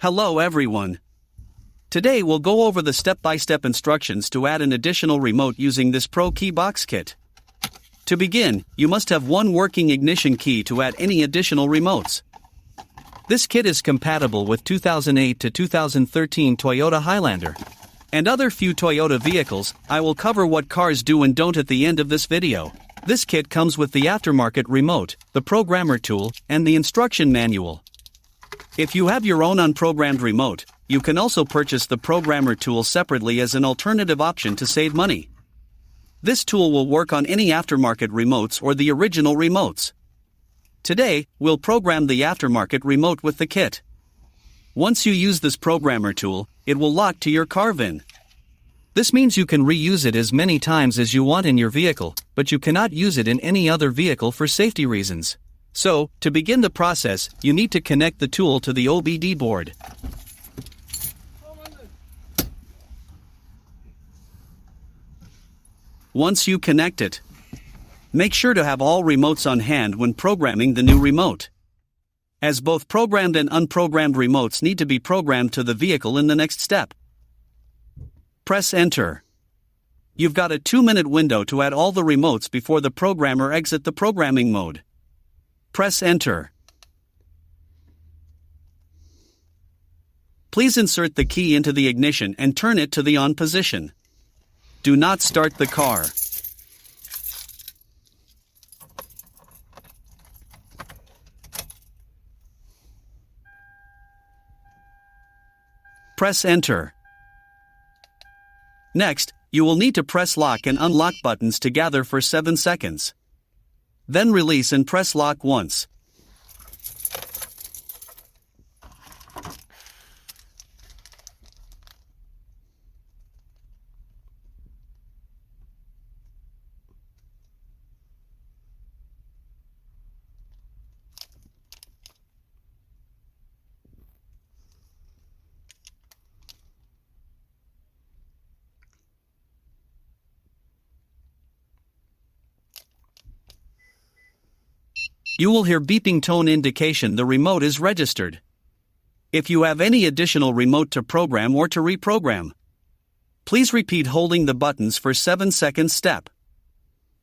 Hello everyone. Today we'll go over the step-by-step instructions to add an additional remote using this ProKeyBox kit. To begin, you must have one working ignition key to add any additional remotes. This kit is compatible with 2008 to 2013 Toyota Highlander and other few Toyota vehicles. I will cover what cars do and don't at the end of this video. This kit comes with the aftermarket remote, the programmer tool, and the instruction manual. If you have your own unprogrammed remote, you can also purchase the programmer tool separately as an alternative option to save money. This tool will work on any aftermarket remotes or the original remotes. Today, we'll program the aftermarket remote with the kit. Once you use this programmer tool, it will lock to your car VIN. This means you can reuse it as many times as you want in your vehicle, but you cannot use it in any other vehicle for safety reasons. So, to begin the process, you need to connect the tool to the OBD board. Once you connect it, make sure to have all remotes on hand when programming the new remote, as both programmed and unprogrammed remotes need to be programmed to the vehicle in the next step. Press Enter. You've got a 2-minute window to add all the remotes before the programmer exits the programming mode. Press Enter. Please insert the key into the ignition and turn it to the on position. Do not start the car. Press Enter. Next, you will need to press lock and unlock buttons together for 7 seconds. Then release and press lock once. You will hear beeping tone indication the remote is registered. If you have any additional remote to program or to reprogram, please repeat holding the buttons for 7 seconds step.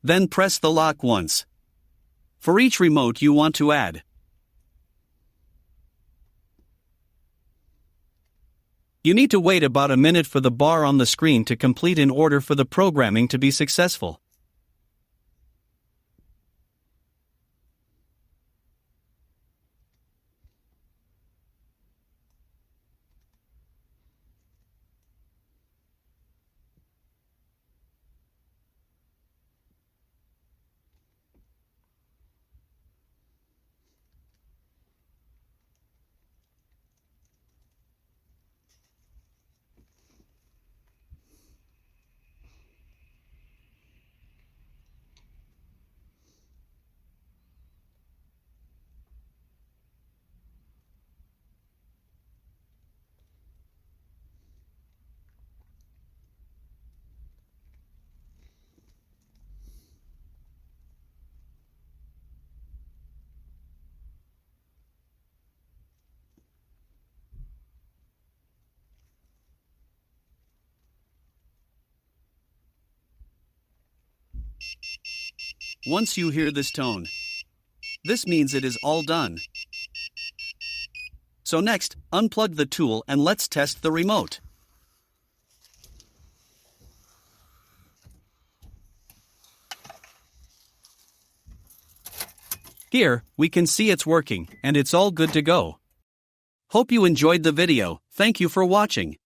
Then press the lock once. For each remote you want to add, you need to wait about a minute for the bar on the screen to complete in order for the programming to be successful. Once you hear this tone, this means it is all done. So next, unplug the tool and let's test the remote. Here, we can see it's working, and it's all good to go. Hope you enjoyed the video. Thank you for watching.